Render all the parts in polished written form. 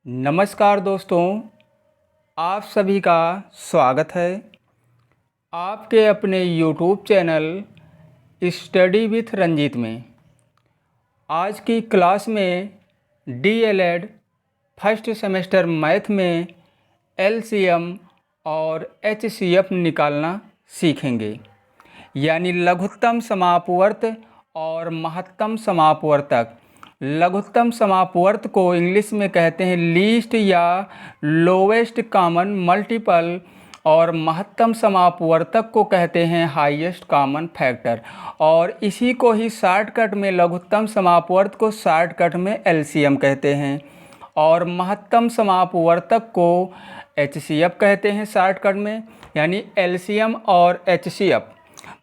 नमस्कार दोस्तों, आप सभी का स्वागत है आपके अपने YouTube channel study with Ranjeet में। आज की क्लास में DLED फर्स्ट सेमेस्टर मैथ में LCM और HCF निकालना सीखेंगे, यानी लघुत्तम समापवर्त और महत्तम समापवर्तक। लघुत्तम समापवर्त को इंग्लिश में कहते हैं लीस्ट या लोवेस्ट कॉमन मल्टीपल, और महत्तम समापवर्तक को कहते हैं हाईएस्ट कॉमन फैक्टर। और इसी को ही शॉर्टकट में लघुत्तम समापवर्त को शॉर्टकट में LCM कहते हैं, और महत्तम समापवर्तक को HCF कहते हैं शॉर्टकट में, यानी LCM और HCF।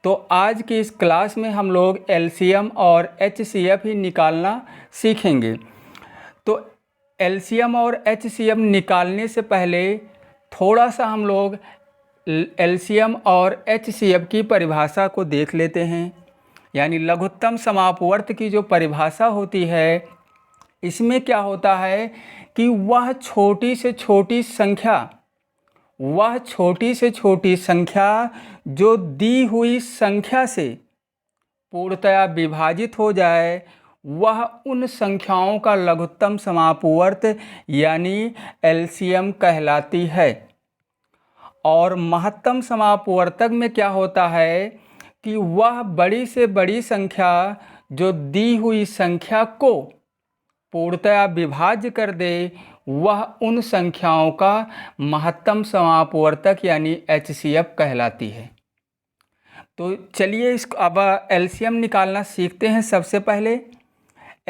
तो आज की इस क्लास में हम लोग LCM और HCF ही निकालना सीखेंगे। तो LCM और HCF निकालने से पहले थोड़ा सा हम लोग LCM और HCF की परिभाषा को देख लेते हैं। यानी लघुत्तम समापवर्त की जो परिभाषा होती है, इसमें क्या होता है कि वह छोटी से छोटी संख्या जो दी हुई संख्या से पूर्णतया विभाजित हो जाए, वह उन संख्याओं का लघुत्तम समापवर्त यानी LCM कहलाती है। और महत्तम समापवर्तक में क्या होता है कि वह बड़ी से बड़ी संख्या जो दी हुई संख्या को पूर्णतया विभाज्य कर दे, वह उन संख्याओं का महत्तम समापवर्तक यानी HCF कहलाती है। तो चलिए अब LCM निकालना सीखते हैं। सबसे पहले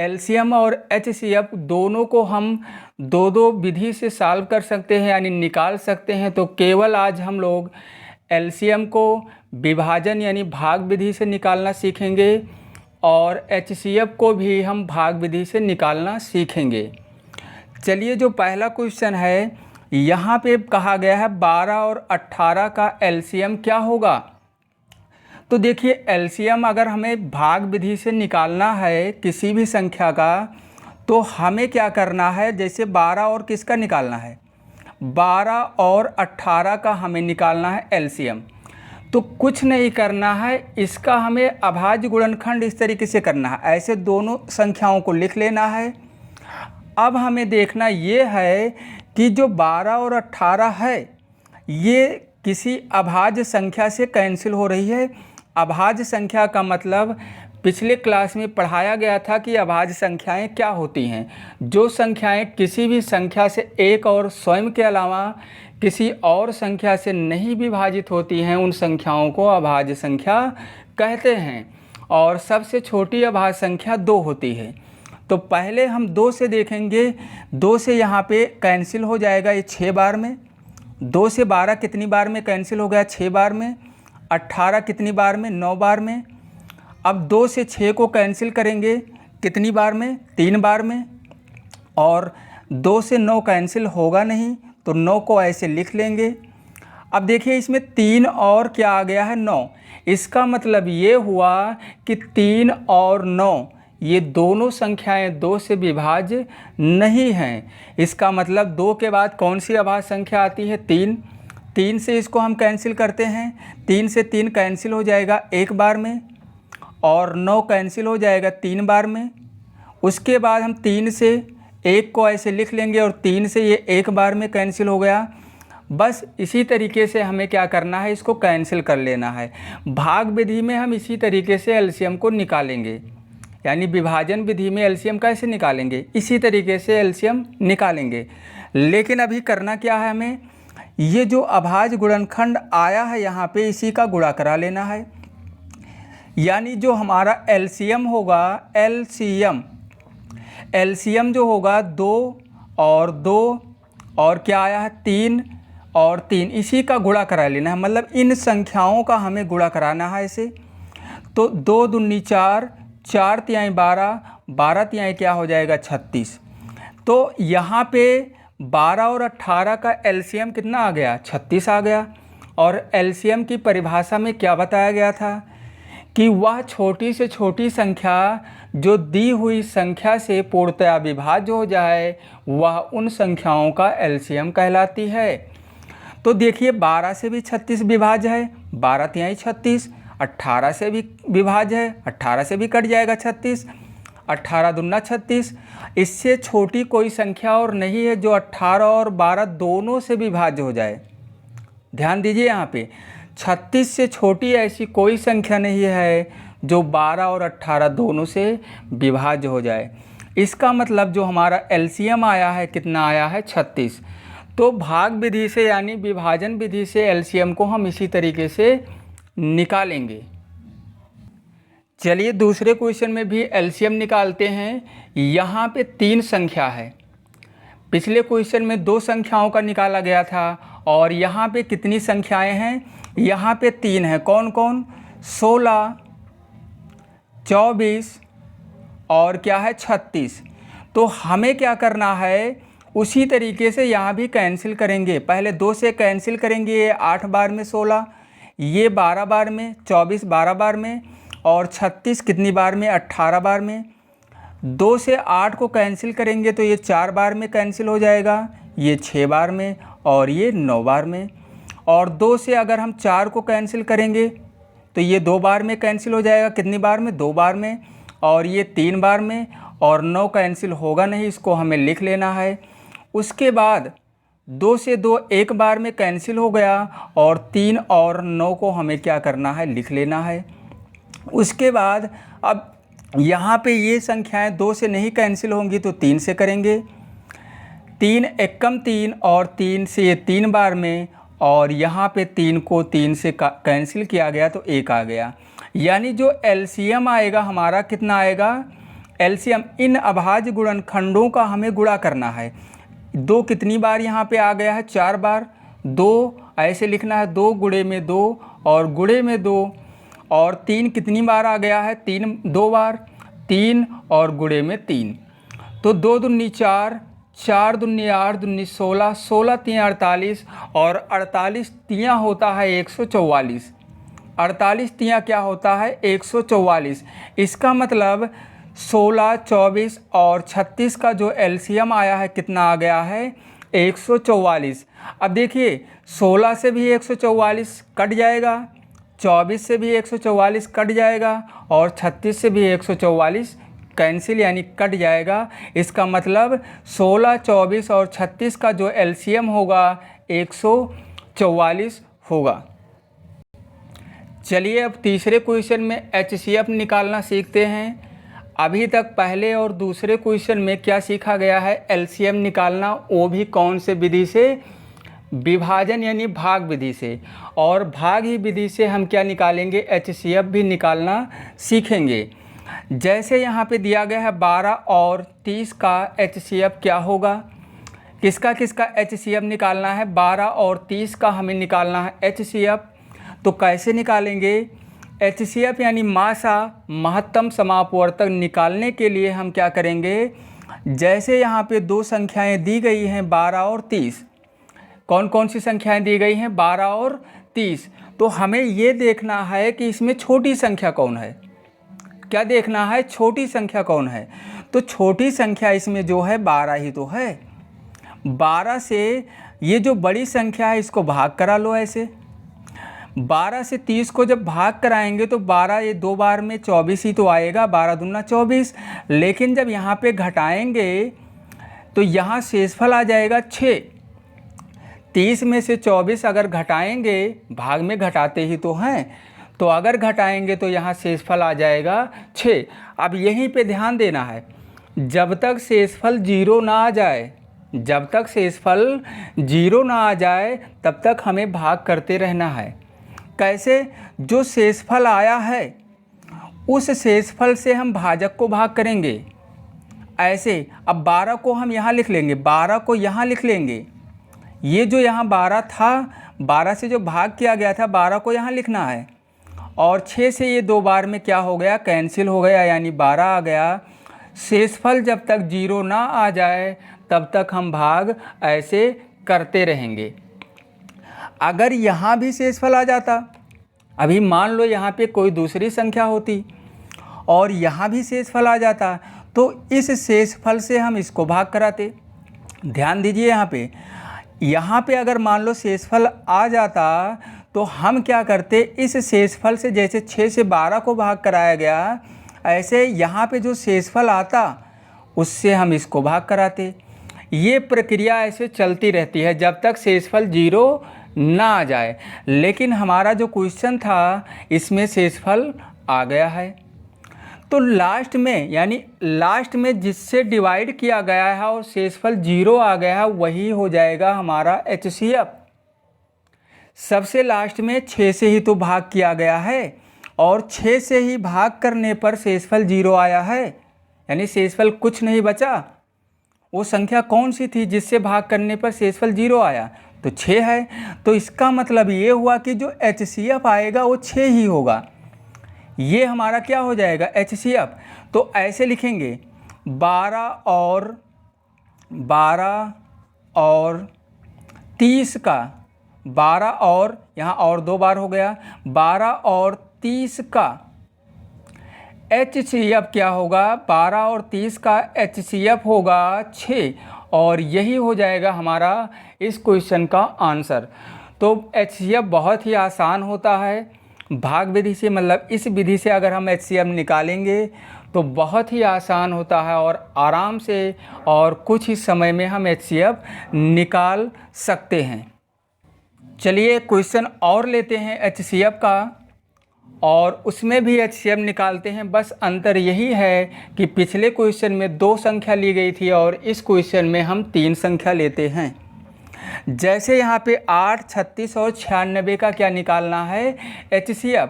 LCM और HCF दोनों को हम दो विधि से सॉल्व कर सकते हैं, यानी निकाल सकते हैं। तो केवल आज हम लोग LCM को विभाजन यानी भाग विधि से निकालना सीखेंगे, और HCF को भी हम भाग विधि से निकालना सीखेंगे। चलिए, जो पहला क्वेश्चन है, यहाँ पे कहा गया है 12 और 18 का LCM क्या होगा। तो देखिए, LCM अगर हमें भाग विधि से निकालना है किसी भी संख्या का, तो हमें क्या करना है, जैसे 12 और किसका निकालना है, 12 और 18 का हमें निकालना है LCM। तो कुछ नहीं करना है, इसका हमें अभाज्य गुणनखंड इस तरीके से करना है, ऐसे दोनों संख्याओं को लिख लेना है। अब हमें देखना ये है कि जो 12 और 18 है, ये किसी अभाज्य संख्या से कैंसिल हो रही है। अभाज्य संख्या का मतलब पिछले क्लास में पढ़ाया गया था कि अभाज्य संख्याएं क्या होती हैं। जो संख्याएं किसी भी संख्या से एक और स्वयं के अलावा किसी और संख्या से नहीं विभाजित होती हैं, उन संख्याओं को अभाज्य संख्या कहते हैं। और सबसे छोटी अभाज्य संख्या 2 होती है। तो पहले हम 2 से देखेंगे। 2 से यहाँ पे कैंसिल हो जाएगा ये 6 बार में। 2 से 12 कितनी बार में कैंसिल हो गया, 6 बार में। 18 कितनी बार में, 9 बार में। अब 2 से 6 को कैंसिल करेंगे कितनी बार में, 3 बार में। और 2 से 9 कैंसिल होगा नहीं, तो 9 को ऐसे लिख लेंगे। अब देखिए, इसमें 3 और क्या आ गया है, 9। इसका मतलब ये हुआ कि 3 और 9 ये दोनों संख्याएं 2 से विभाज्य नहीं हैं। इसका मतलब 2 के बाद कौन सी अभाज्य संख्या आती है, 3। 3 से इसको हम कैंसिल करते हैं। 3 से 3 कैंसिल हो जाएगा 1 बार में, और 9 कैंसिल हो जाएगा 3 बार में। उसके बाद हम 3 से 1 को ऐसे लिख लेंगे, और 3 से ये 1 बार में कैंसिल हो गया। बस इसी तरीके से हमें क्या करना है, इसको कैंसिल कर लेना है। भाग विधि में हम इसी तरीके से LCM को निकालेंगे, यानी विभाजन विधि में LCM कैसे निकालेंगे, इसी तरीके से LCM निकालेंगे। लेकिन अभी करना क्या है, हमें ये जो अभाज्य गुणनखंड आया है यहाँ पे, इसी का गुणा करा लेना है। यानी जो हमारा LCM होगा, LCM जो होगा 2 और 2 और क्या आया है, 3 और 3, इसी का गुणा करा लेना है। मतलब इन संख्याओं का हमें गुणा कराना है ऐसे। तो 2 दूनी 4, 4 तिहाई 12, 12 तिहाई क्या हो जाएगा, 36। तो यहाँ पे 12 और 18 का LCM कितना आ गया, 36 आ गया। और LCM की परिभाषा में क्या बताया गया था कि वह छोटी से छोटी संख्या जो दी हुई संख्या से पूर्णतया विभाज्य हो जाए वह उन संख्याओं का एलसीएम कहलाती है। तो देखिए 12 से भी 36 विभाज्य है, 12 तिहाई 36, 18 से भी विभाज्य है, 18 से भी कट जाएगा 36, 18 दूना 36। इससे छोटी कोई संख्या और नहीं है जो 18 और 12 दोनों से विभाज्य हो जाए। ध्यान दीजिए यहाँ पे 36 से छोटी ऐसी कोई संख्या नहीं है जो 12 और 18 दोनों से विभाज्य हो जाए। इसका मतलब जो हमारा एलसीएम आया है कितना आया है 36। तो भाग विधि से यानी विभाजन विधि से एलसीएम को हम इसी तरीके से निकालेंगे। चलिए दूसरे क्वेश्चन में भी एलसीएम निकालते हैं। यहाँ पे 3 संख्या है, पिछले क्वेश्चन में 2 संख्याओं का निकाला गया था और यहाँ पे कितनी संख्याएं हैं, यहाँ पे 3 है। कौन कौन? 16, 24 और क्या है 36। तो हमें क्या करना है, उसी तरीके से यहाँ भी कैंसिल करेंगे। पहले 2 से कैंसिल करेंगे, ये 8 बार में 16, ये 12 बार में, 24 12 बार में और 36 कितनी बार में 18 बार में। 2 से 8 को कैंसिल करेंगे तो ये 4 बार में कैंसिल हो जाएगा, ये 6 बार में और ये 9 बार में। और 2 से अगर हम 4 को कैंसिल करेंगे तो ये 2 बार में कैंसिल हो जाएगा, कितनी बार में 2 बार में और ये 3 बार में। और 9 कैंसिल होगा नहीं, इसको हमें लिख लेना है। उसके बाद 2 से 2 एक बार में कैंसिल हो गया और 3 और 9 को हमें क्या करना है, लिख लेना है। उसके बाद अब यहाँ पे ये संख्याएं 2 से नहीं कैंसिल होंगी तो 3 से करेंगे। 3 एकम 3 और 3 से ये 3 बार में और यहाँ पे 3 को 3 से कैंसिल किया गया तो 1 आ गया। यानी जो एलसीएम आएगा हमारा कितना आएगा, एलसीएम इन अभाज्य गुणनखंडों का हमें गुणा करना है। 2 कितनी बार यहाँ पे आ गया है, 4 बार। 2 ऐसे लिखना है, 2 गुणे में 2 और गुणे में 2। और 3 कितनी बार आ गया है, 3 2 बार, 3 और गुणे में 3। तो 2 दूनी 4, 4 दूनी 8 दूनी 16, 16 तियाँ 48 और 48 तियाँ होता है 144। 48 तियाँ क्या होता है, 144। इसका मतलब 16, 24 और 36 का जो एलसीएम आया है कितना आ गया है, 144। अब देखिए 16 से भी 144 कट जाएगा, 24 से भी 144 कट जाएगा और 36 से भी 144 कैंसिल यानी कट जाएगा। इसका मतलब 16, 24 और 36 का जो एलसीएम होगा 144 होगा। चलिए अब तीसरे क्वेश्चन में एचसीएफ निकालना सीखते हैं। अभी तक पहले और दूसरे क्वेश्चन में क्या सीखा गया है, एलसीएम निकालना, वो भी कौन से विधि से, विभाजन यानी भाग विधि से। और भाग ही विधि से हम क्या निकालेंगे, एचसीएफ भी निकालना सीखेंगे। जैसे यहाँ पे दिया गया है 12 और 30 का एचसीएफ क्या होगा, किसका किसका एचसीएफ निकालना है, 12 और 30 का हमें निकालना है एचसीएफ। तो कैसे निकालेंगे एचसीएफ यानी मासा महत्तम समापवर्तक निकालने के लिए हम क्या करेंगे, जैसे यहाँ पे 2 संख्याएं दी गई हैं 12 और 30। कौन कौन सी संख्याएं दी गई हैं, 12 और 30। तो हमें ये देखना है कि इसमें छोटी संख्या कौन है, क्या देखना है, छोटी संख्या कौन है। तो छोटी संख्या इसमें जो है 12 ही तो है। 12 से ये जो बड़ी संख्या है इसको भाग करा लो ऐसे। 12 से 30 को जब भाग कराएंगे तो 12 ये 2 बार में 24 ही तो आएगा, 12 दूना 24। लेकिन जब यहाँ पे घटाएंगे तो यहाँ शेषफल आ जाएगा 6। 30 में से 24 अगर घटाएंगे, भाग में घटाते ही तो हैं, तो अगर घटाएंगे तो यहाँ शेषफल आ जाएगा 6। अब यहीं पे ध्यान देना है, जब तक शेषफल 0 ना आ जाए, जब तक शेषफल 0 ना आ जाए तब तक हमें भाग करते रहना है। कैसे, जो शेषफल आया है उस शेषफल से हम भाजक को भाग करेंगे ऐसे। अब 12 को हम यहाँ लिख लेंगे, 12 को यहाँ लिख लेंगे। ये जो यहाँ 12 था, 12 से जो भाग किया गया था 12 को यहाँ लिखना है। और 6 से ये 2 बार में क्या हो गया, कैंसिल हो गया यानी 12 आ गया। शेषफल जब तक 0 ना आ जाए तब तक हम भाग ऐसे करते रहेंगे। अगर यहाँ भी शेषफल आ जाता, अभी मान लो यहाँ पे कोई दूसरी संख्या होती और यहाँ भी शेषफल आ जाता, तो इस शेषफल से हम इसको भाग कराते। ध्यान दीजिए यहाँ पे अगर मान लो शेषफल आ जाता तो हम क्या करते, इस शेषफल से जैसे 6 से 12 को भाग कराया गया, ऐसे यहाँ पे जो शेषफल आता उससे हम इसको भाग कराते। ये प्रक्रिया ऐसे चलती रहती है जब तक शेषफल 0 ना आ जाए। लेकिन हमारा जो क्वेश्चन था इसमें शेषफल आ गया है, तो लास्ट में यानी लास्ट में जिससे डिवाइड किया गया है और शेषफल 0 आ गया है वही हो जाएगा हमारा HCF। सबसे लास्ट में 6 से ही तो भाग किया गया है और 6 से ही भाग करने पर शेषफल 0 आया है, यानी शेषफल कुछ नहीं बचा। वो संख्या कौन सी थी जिससे भाग करने पर शेषफल 0 आया, तो 6 है। तो इसका मतलब ये हुआ कि जो HCF आएगा वो 6 ही होगा। ये हमारा क्या हो जाएगा, HCF। तो ऐसे लिखेंगे 12 और 30 का, 12 और यहाँ और 2 बार हो गया, 12 और 30 का HCF क्या होगा, 12 और 30 का HCF होगा 6, और यही हो जाएगा हमारा इस क्वेश्चन का आंसर। तो HCF बहुत ही आसान होता है भाग विधि से, मतलब इस विधि से अगर हम HCF निकालेंगे तो बहुत ही आसान होता है और आराम से और कुछ ही समय में हम HCF निकाल सकते हैं। चलिए क्वेश्चन और लेते हैं HCF का, और उसमें भी HCF निकालते हैं। बस अंतर यही है कि पिछले क्वेश्चन में 2 संख्या ली गई थी और इस क्वेश्चन में हम 3 संख्या लेते हैं। जैसे यहाँ पे 8, 36 और 96 का क्या निकालना है, HCF।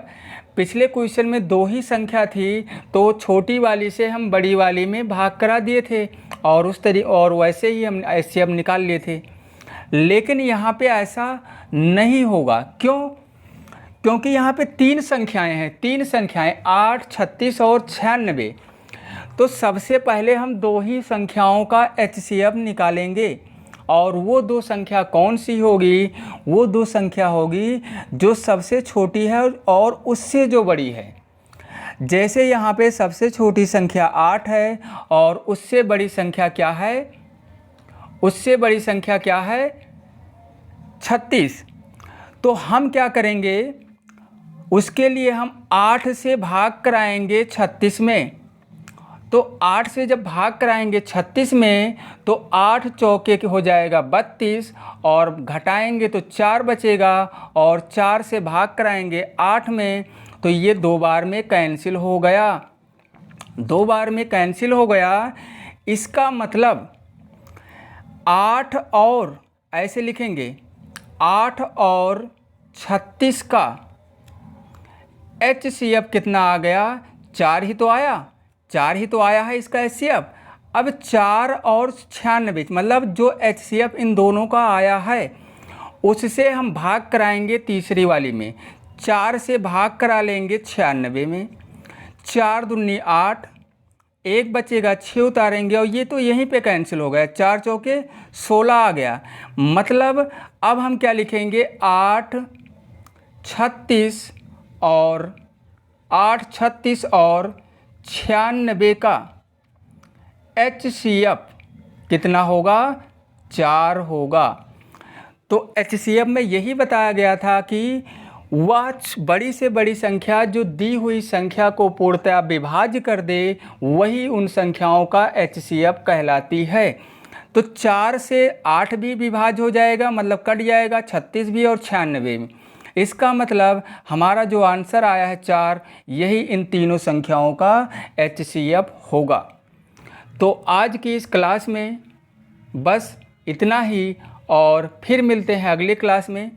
पिछले क्वेश्चन में 2 ही संख्या थी तो छोटी वाली से हम बड़ी वाली में भाग करा दिए थे और वैसे ही हम HCF निकाल लिए थे। लेकिन यहाँ पे ऐसा नहीं होगा, क्यों? क्योंकि यहाँ पे 3 संख्याएं हैं, 3 संख्याएं 8, 36 और 96। तो सबसे पहले हम 2 ही संख्याओं का HCF निकालेंगे, और वो 2 संख्या कौन सी होगी, वो 2 संख्या होगी जो सबसे छोटी है और उससे जो बड़ी है। जैसे यहाँ पे सबसे छोटी संख्या 8 है और उससे बड़ी संख्या क्या है, उससे बड़ी संख्या क्या है 36। तो हम क्या करेंगे, उसके लिए हम 8 से भाग कराएंगे 36 में। तो 8 से जब भाग कराएंगे 36 में तो 8 चौके के हो जाएगा 32, और घटाएंगे तो 4 बचेगा, और 4 से भाग कराएंगे 8 में तो ये 2 बार में कैंसिल हो गया, 2 बार में कैंसिल हो गया। इसका मतलब 8 और ऐसे लिखेंगे 8 और 36 का HCF कितना आ गया, 4 ही तो आया, 4 ही तो आया है इसका HCF। अब 4 और 96 मतलब जो HCF इन दोनों का आया है उससे हम भाग कराएंगे तीसरी वाली में, 4 से भाग करा लेंगे 96 में, 4 दूनी 8, 1 बचेगा, 6 उतारेंगे और ये तो यहीं पे कैंसिल हो गया, 4 चौके 16 आ गया। मतलब अब हम क्या लिखेंगे, 8, 36 और 96 का HCF कितना होगा, 4 होगा। तो HCF में यही बताया गया था कि वह बड़ी से बड़ी संख्या जो दी हुई संख्या को पूर्णतः विभाज्य कर दे वही उन संख्याओं का HCF कहलाती है। तो 4 से 8 भी विभाज्य हो जाएगा, मतलब कट जाएगा, 36 भी और 96 भी। इसका मतलब हमारा जो आंसर आया है 4, यही इन तीनों संख्याओं का HCF होगा। तो आज की इस क्लास में बस इतना ही, और फिर मिलते हैं अगली क्लास में।